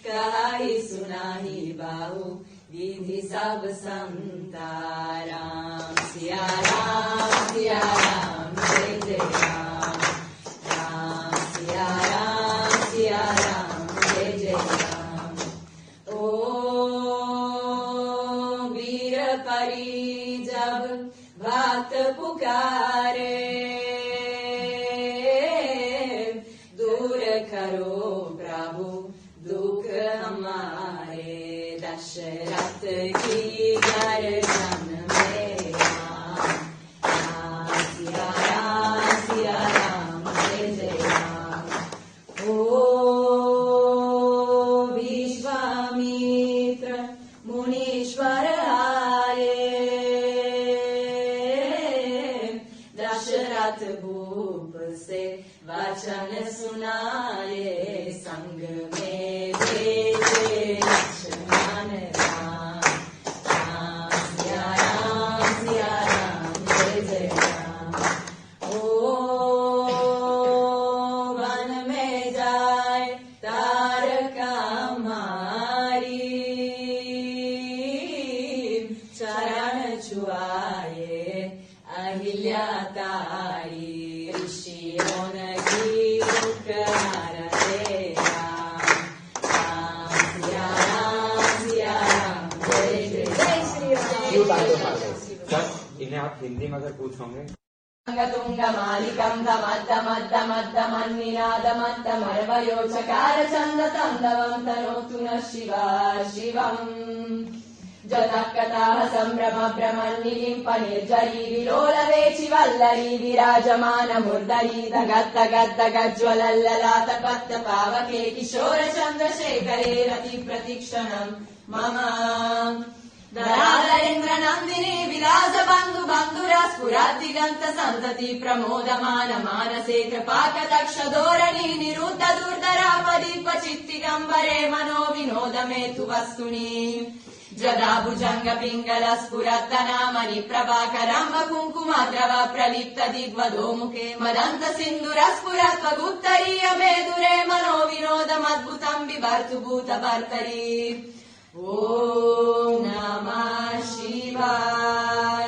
कहाई सुनाही बाहु विधि सब संता। राम सिया राम जय जय राम। राम सिया राम जय जय राम। ओ वीर परी जब भक्त पुकारे, दूर करो प्रभु दुख हमारे। दशरथ की गर्दन में राम सिया राम जय जय राम। ओ विश्वामित्र मुनीश्वर आए, दशरथ भूप से वचन सुनाए। संग में भेजे लक्ष्मण राम। राम सिया राम जय जय राम। ओ वन में जाए तारका मारी, चरण छुआए अहिल्या तारी। ऋषियों ने की उपकार दे राम। राम सिया राम जय जय श्री राम। इन्हें आप हिंदी में अगर पूछोगे। तुंग मालिकं दमद्दमद्दमद्दमद्दमर्वयोचकार चंद तंदवं तनोतु न शिवा शिवम्। जतकताः संभ्रम भ्रमन्निलिम्प निर्जरी विलोलवेचि वल्लरी विराजमान मुर्दरी। दगद् गज्ज्वलल्ललाट पत्त पावके किशोर चन्द्रशेखरे रति प्रतिक्षणम् मम। धराधरेन्द्र नन्दिनी विलास बन्धु बन्धुरा स्फुरद्दिगन्त सन्तति प्रमोदमान मानसे कृपाकटाक्ष धोरणी निरुद्ध दुर्धरापदीप चित्तिगम्बरे मनो विनोद मे तु वस्तुनि। जदा भुजंग पिंगल स्फुरत्तनामनि प्रभाकरम्ब कुङ्कुमद्रव प्रलिप्त दिग्वधो मुखे मदन्त सिन्दूर स्फुरत्वगुत्तरीय मेदुरे मनो विनोदमद्भुतम् बिभर्तु भूतभर्तरि। ॐ नमः शिवाय।